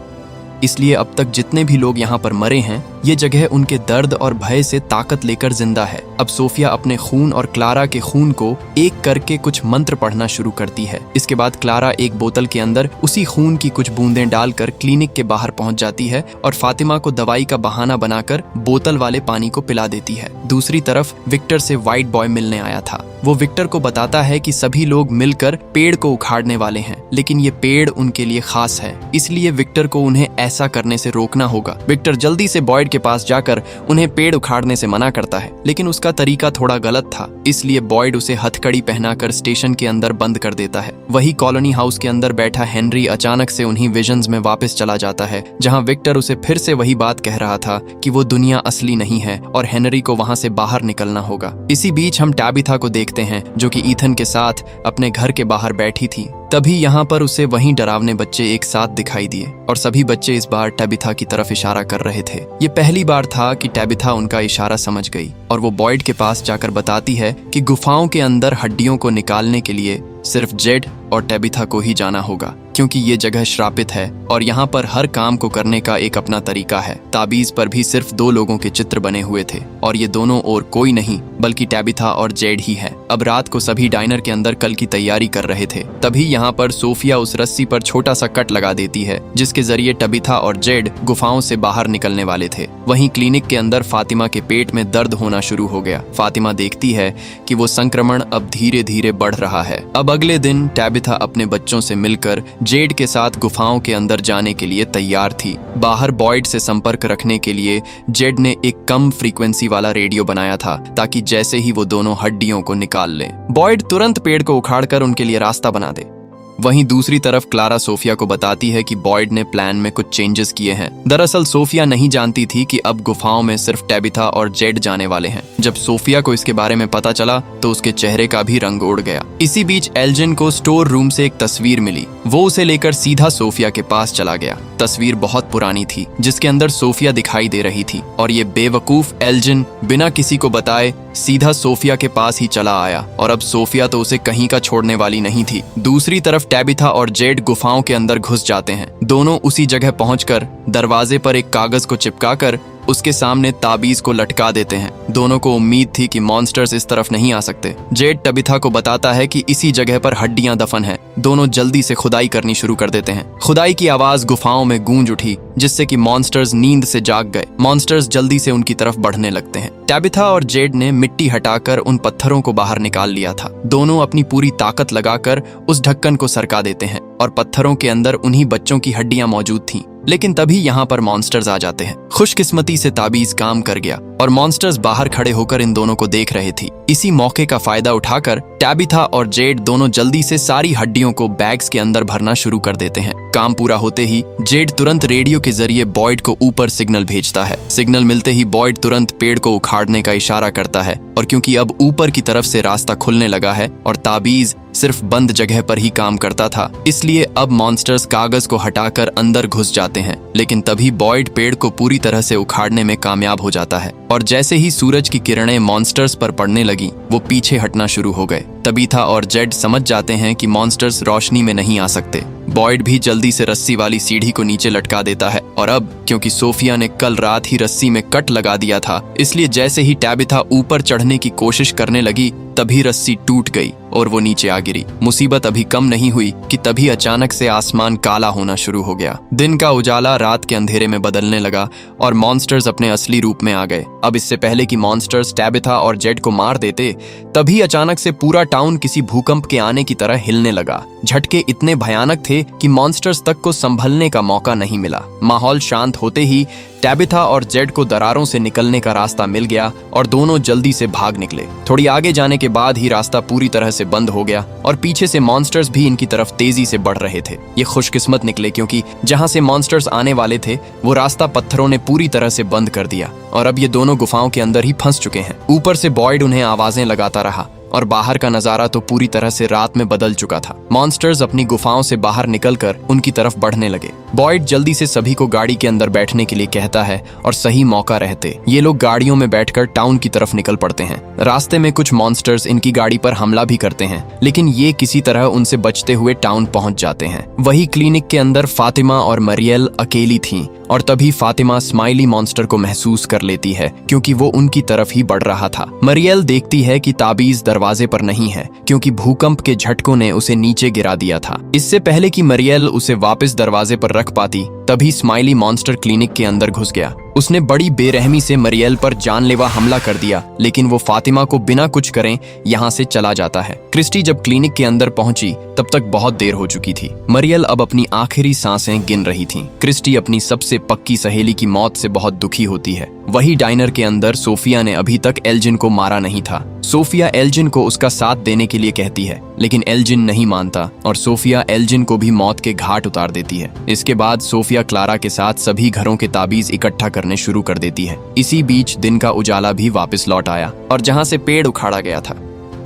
इसलिए अब तक जितने भी लोग यहाँ पर मरे हैं ये जगह उनके दर्द और भय से ताकत लेकर जिंदा है। अब सोफिया अपने खून और क्लारा के खून को एक करके कुछ मंत्र पढ़ना शुरू करती है। इसके बाद क्लारा एक बोतल के अंदर उसी खून की कुछ बूंदें डालकर क्लिनिक के बाहर पहुंच जाती है और फातिमा को दवाई का बहाना बनाकर बोतल वाले पानी को पिला देती है। दूसरी तरफ विक्टर से व्हाइट बॉय मिलने आया था। वो विक्टर को बताता है कि सभी लोग मिलकर पेड़ को उखाड़ने वाले हैं, लेकिन ये पेड़ उनके लिए खास है, इसलिए विक्टर को उन्हें ऐसा करने से रोकना होगा। विक्टर जल्दी से बॉयड के पास जाकर उन्हें पेड़ उखाड़ने से मना करता है, लेकिन उसका तरीका थोड़ा गलत था, इसलिए बॉयड उसे हथकड़ी पहनाकर स्टेशन के अंदर बंद कर देता है। वही कॉलोनी हाउस के अंदर बैठा हेनरी अचानक से उन्हीं विजन्स में वापस चला जाता है जहां विक्टर उसे फिर से वही बात कह रहा था कि वो दुनिया असली नहीं है और हेनरी को वहां से बाहर निकलना होगा। इसी बीच हम टैबिथा को देखते हैं जो कि ईथन के साथ अपने घर के बाहर बैठी थी। तभी यहाँ पर उसे वहीं डरावने बच्चे एक साथ दिखाई दिए और सभी बच्चे इस बार टैबिथा की तरफ इशारा कर रहे थे। ये पहली बार था कि टैबिथा उनका इशारा समझ गई और वो बॉयड के पास जाकर बताती है कि गुफाओं के अंदर हड्डियों को निकालने के लिए सिर्फ जेड और टैबिथा को ही जाना होगा। क्योंकि ये जगह श्रापित है और यहाँ पर हर काम को करने का एक अपना तरीका है। ताबीज पर भी सिर्फ 2 लोगों के चित्र बने हुए थे और ये दोनों और कोई नहीं बल्कि टैबिथा और जेड ही है। अब रात को सभी डाइनर के अंदर कल की तैयारी कर रहे थे। तभी यहाँ पर सोफिया उस रस्सी पर छोटा सा कट लगा देती है जिसके जरिए टबिथा और जेड गुफाओं से बाहर निकलने वाले थे। वहीं क्लिनिक के अंदर फातिमा के पेट में दर्द होना शुरू हो गया। फातिमा देखती है कि वो संक्रमण अब धीरे धीरे बढ़ रहा है। अब अगले दिन टैबिथा अपने बच्चों से मिलकर जेड के साथ गुफाओं के अंदर जाने के लिए तैयार थी। बाहर बॉयड से संपर्क रखने के लिए जेड ने एक कम फ्रीक्वेंसी वाला रेडियो बनाया था ताकि जैसे ही वो दोनों हड्डियों को निकाल लें, बॉयड तुरंत पेड़ को उखाड़कर उनके लिए रास्ता बना दे। वहीं दूसरी तरफ क्लारा सोफिया को बताती है कि बॉयड ने प्लान में कुछ चेंजेस किए हैं। दरअसल सोफिया नहीं जानती थी कि अब गुफाओं में सिर्फ टैबिथा और जेड जाने वाले हैं। जब सोफिया को इसके बारे में पता चला तो उसके चेहरे का भी रंग उड़ गया। इसी बीच एल्जिन को स्टोर रूम से एक तस्वीर मिली। वो उसे लेकर सीधा सोफिया के पास चला गया। तस्वीर बहुत पुरानी थी जिसके अंदर सोफिया दिखाई दे रही थी और ये बेवकूफ एल्जिन बिना किसी को बताए सीधा सोफिया के पास ही चला आया और अब सोफिया तो उसे कहीं का छोड़ने वाली नहीं थी। दूसरी तरफ टैबिथा और जेड गुफाओं के अंदर घुस जाते हैं। दोनों उसी जगह पहुंचकर दरवाजे पर एक कागज को चिपकाकर उसके सामने ताबीज को लटका देते हैं। दोनों को उम्मीद थी कि मॉन्स्टर्स इस तरफ नहीं आ सकते। जेड टबिथा को बताता है कि इसी जगह पर हड्डियां दफन हैं। दोनों जल्दी से खुदाई करनी शुरू कर देते हैं। खुदाई की आवाज गुफाओं में गूंज उठी जिससे कि मॉन्स्टर्स नींद से जाग गए। मॉन्स्टर्स जल्दी से उनकी तरफ बढ़ने लगते हैं। टैबिथा और जेड ने मिट्टी हटाकर उन पत्थरों को बाहर निकाल लिया था। दोनों अपनी पूरी ताकत लगाकर उस ढक्कन को सरका देते हैं और पत्थरों के अंदर उन्हीं बच्चों की हड्डियां मौजूद थीं। लेकिन तभी यहाँ पर मॉन्स्टर्स आ जाते हैं। खुशकिस्मती से ताबीज काम कर गया और मॉन्स्टर्स बाहर खड़े होकर इन दोनों को देख रहे थे। इसी मौके का फायदा उठाकर टैबिथा और जेड दोनों जल्दी से सारी हड्डियों को बैग्स के अंदर भरना शुरू कर देते हैं। काम पूरा होते ही जेड तुरंत रेडियो के जरिए बॉयड को ऊपर सिग्नल भेजता है। सिग्नल मिलते ही बॉयड तुरंत पेड़ को उखाड़ने का इशारा करता है और क्योंकि अब ऊपर की तरफ से रास्ता खुलने लगा है और ताबीज सिर्फ बंद जगह पर ही काम करता था, इसलिए अब मॉन्स्टर्स कागज को हटाकर अंदर घुस जाते हैं। लेकिन तभी बॉयड पेड़ को पूरी तरह से उखाड़ने में कामयाब हो जाता है और जैसे ही सूरज की किरणें मॉन्स्टर्स पर पड़ने लगी वो पीछे हटना शुरू हो गए। तबीथा और जेड समझ जाते हैं कि मॉन्स्टर्स रोशनी में नहीं आ सकते। बॉयड भी जल्दी से रस्सी वाली सीढ़ी को नीचे लटका देता है और अब क्योंकि सोफिया ने कल रात ही रस्सी में कट लगा दिया था, इसलिए जैसे ही टैबिथा ऊपर चढ़ने की कोशिश करने लगी तभी रस्सी टूट गई और वो नीचे आ गिरी। मुसीबत अभी कम नहीं हुई कि तभी अचानक से आसमान काला होना शुरू हो गया। दिन का उजाला रात के अंधेरे में बदलने लगा और मॉन्स्टर्स अपने असली रूप में आ गए। अब इससे पहले कि मॉन्स्टर्स टैबिथा और जेड को मार देते, तभी अचानक से पूरा टाउन किसी भूकंप के आने की तरह हिलने लगा। झटके इतने भयानक थे कि मॉन्स्टर्स तक को संभलने का मौका नहीं मिला। माहौल शांत होते ही टैबिथा और जेड को दरारों से निकलने का रास्ता मिल गया और दोनों जल्दी से भाग निकले। थोड़ी आगे जाने के बाद ही रास्ता पूरी तरह से बंद हो गया और पीछे से मॉन्स्टर्स भी इनकी तरफ तेजी से बढ़ रहे थे। ये खुशकिस्मत निकले क्योंकि जहां से मॉन्स्टर्स आने वाले थे वो रास्ता पत्थरों ने पूरी तरह से बंद कर दिया और अब ये दोनों गुफाओं के अंदर ही फंस चुके हैं। ऊपर से बॉयड उन्हें आवाजें लगाता रहा और बाहर का नजारा तो पूरी तरह से रात में बदल चुका था। मॉन्स्टर्स अपनी गुफाओं से बाहर निकलकर उनकी तरफ बढ़ने लगे। बॉयड जल्दी से सभी को गाड़ी के अंदर बैठने के लिए कहता है और सही मौका रहते ये लोग गाड़ियों में बैठकर टाउन की तरफ निकल पड़ते हैं। रास्ते में कुछ मॉन्स्टर्स इनकी गाड़ी पर हमला भी करते हैं, लेकिन ये किसी तरह उनसे बचते हुए टाउन पहुंच जाते हैं। वही क्लिनिक के अंदर फातिमा और मरियल अकेली थीं और तभी फातिमा स्माइली मॉन्स्टर को महसूस कर लेती है क्योंकि वो उनकी तरफ ही बढ़ रहा था। मरियल देखती है कि ताबीज दरवाजे पर नहीं है क्योंकि भूकंप के झटकों ने उसे नीचे गिरा दिया था। इससे पहले कि मरियल उसे वापस दरवाजे पर रख पाती तभी स्माइली मॉन्स्टर क्लिनिक के अंदर घुस गया। उसने बड़ी बेरहमी से मरियल पर जानलेवा हमला कर दिया, लेकिन वो फातिमा को बिना कुछ करें यहाँ से चला जाता है। क्रिस्टी जब क्लिनिक के अंदर पहुंची तब तक बहुत देर हो चुकी थी। मरियल अब अपनी आखिरी सांसें गिन रही थी। क्रिस्टी अपनी सबसे पक्की सहेली की मौत से बहुत दुखी होती है। वही डाइनर के अंदर सोफिया ने अभी तक एल्जिन को मारा नहीं था। सोफिया एल्जिन को उसका साथ देने के लिए कहती है, लेकिन एल्जिन नहीं मानता और सोफिया एल्जिन को भी मौत के घाट उतार देती है। इसके बाद सोफिया क्लारा के साथ सभी घरों के ताबीज इकट्ठा करने शुरू कर देती है। इसी बीच दिन का उजाला भी वापस लौट आया और जहां से पेड़ उखाड़ा गया था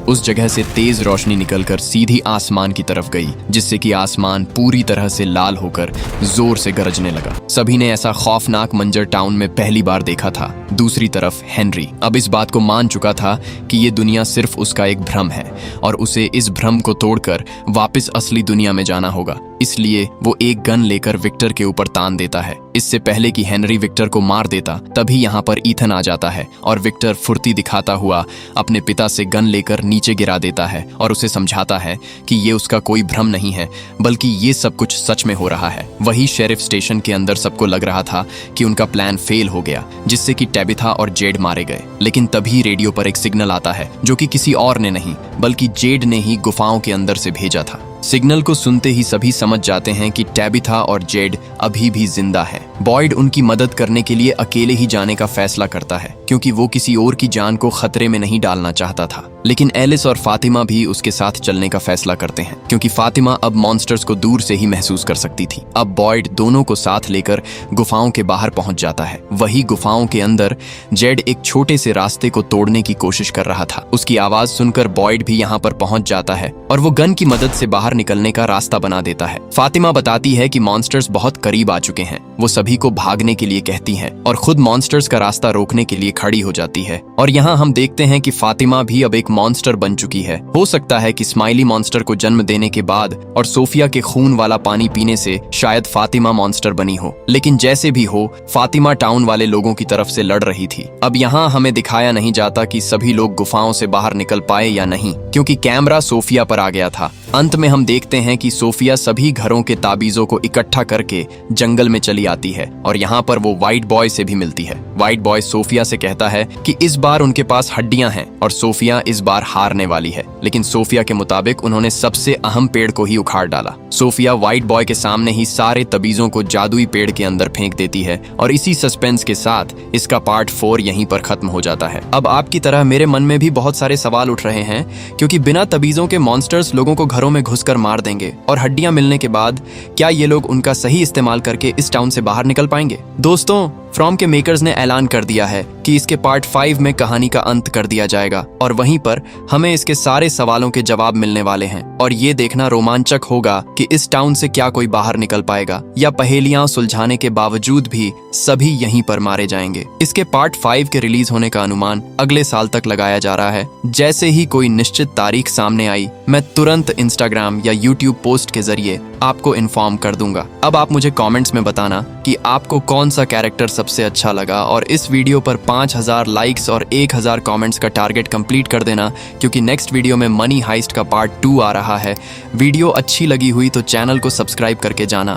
उस जगह से तेज रोशनी निकलकर सीधी आसमान की तरफ गई, जिससे कि आसमान पूरी तरह से लाल होकर जोर से गरजने लगा। सभी ने ऐसा खौफनाक मंजर टाउन में पहली बार देखा था। दूसरी तरफ हेनरी अब इस बात को मान चुका था कि ये दुनिया सिर्फ उसका एक भ्रम है और उसे इस भ्रम को तोड़कर वापस असली दुनिया में जाना होगा। इसलिए वो एक गन लेकर विक्टर के ऊपर तान देता है। इससे पहले कि हेनरी विक्टर को मार देता, तभी यहाँ पर ईथन आ जाता है और विक्टर फुर्ती दिखाता हुआ अपने पिता से गन लेकर नीचे गिरा देता है और उसे समझाता है कि ये उसका कोई भ्रम नहीं है, बल्कि ये सब कुछ सच में हो रहा है। वही शेरिफ स्टेशन के अंदर सबको लग रहा था कि उनका प्लान फेल हो गया, जिससे कि टेबिथा और जेड मारे गए। लेकिन तभी रेडियो पर एक सिग्नल आता है जो कि किसी और ने नहीं बल्कि जेड ने ही गुफाओं के अंदर से भेजा था। सिग्नल को सुनते ही सभी समझ जाते हैं कि टेबिथा और जेड अभी भी जिंदा है। बॉयड उनकी मदद करने के लिए अकेले ही जाने का फैसला करता है, क्योंकि वो किसी और की जान को खतरे में नहीं डालना चाहता था। लेकिन एलिस और फातिमा भी उसके साथ चलने का फैसला करते हैं, क्योंकि फातिमा अब मॉन्स्टर्स को दूर से ही महसूस कर सकती थी। अब बॉयड दोनों को साथ लेकर गुफाओं के बाहर पहुंच जाता है। वही गुफाओं के अंदर जेड एक छोटे से रास्ते को तोड़ने की कोशिश कर रहा था। उसकी आवाज सुनकर बॉयड भी यहाँ पर पहुंच जाता है और वो गन की मदद से बाहर निकलने का रास्ता बना देता है। फातिमा बताती है कि मॉन्स्टर्स बहुत करीब आ चुके हैं। वो सभी को भागने के लिए कहती है और खुद मॉन्स्टर्स का रास्ता रोकने के लिए खड़ी हो जाती है। और यहाँ हम देखते हैं कि फातिमा भी अब एक मॉन्स्टर बन चुकी है। हो सकता है कि स्माइली मॉन्स्टर को जन्म देने के बाद और सोफिया के खून वाला पानी पीने से शायद फातिमा मॉन्स्टर बनी हो। लेकिन जैसे भी हो, फातिमा टाउन वाले लोगों की तरफ से लड़ रही थी। अब यहाँ हमें दिखाया नहीं जाता कि सभी लोग गुफाओं से बाहर निकल पाए या नहीं, क्योंकि कैमरा सोफिया पर आ गया था। अंत में हम देखते हैं कि सोफिया सभी घरों के ताबीजों को इकट्ठा करके जंगल में चली आती है और यहाँ पर वो व्हाइट बॉय से भी मिलती है। व्हाइट बॉय सोफिया से कहता है कि इस बार उनके पास हड्डियां हैं और सोफिया इस बार हारने वाली है। लेकिन सोफिया के मुताबिक उन्होंने सबसे अहम पेड़ को ही उखाड़ डाला। सोफिया व्हाइट बॉय के सामने ही सारे तबीजों को जादुई पेड़ के अंदर फेंक देती है और इसी सस्पेंस के साथ इसका पार्ट 4 यहीं पर खत्म हो जाता है। अब आपकी तरह मेरे मन में भी बहुत सारे सवाल उठ रहे हैं, क्योंकि बिना तबीजों के मॉन्स्टर्स लोगों को घरों में घुसकर मार देंगे और हड्डियां मिलने के बाद क्या ये लोग उनका सही इस्तेमाल करके इस टाउन से बाहर निकल पाएंगे? दोस्तों, फ्रॉम के मेकर्स ने ऐलान कर दिया है कि इसके पार्ट 5 में कहानी का अंत कर दिया जाएगा और वहीं पर हमें इसके सारे सवालों के जवाब मिलने वाले हैं। और ये देखना रोमांचक होगा कि इस टाउन से क्या कोई बाहर निकल पाएगा या पहेलियां सुलझाने के बावजूद भी सभी यहीं पर मारे जाएंगे। इसके पार्ट 5 के रिलीज होने का अनुमान अगले साल तक लगाया जा रहा है। जैसे ही कोई निश्चित तारीख सामने आई, मैं तुरंत इंस्टाग्राम या यूट्यूब पोस्ट के जरिए आपको इन्फॉर्म कर दूंगा। अब आप मुझे कमेंट्स में बताना कि आपको कौन सा कैरेक्टर सबसे अच्छा लगा और इस वीडियो पर 5000 लाइक्स और 1000 कमेंट्स का टारगेट कंप्लीट कर देना, क्योंकि नेक्स्ट वीडियो में मनी हाइस्ट का पार्ट 2 आ रहा है। वीडियो अच्छी लगी हुई तो चैनल को सब्सक्राइब करके जाना।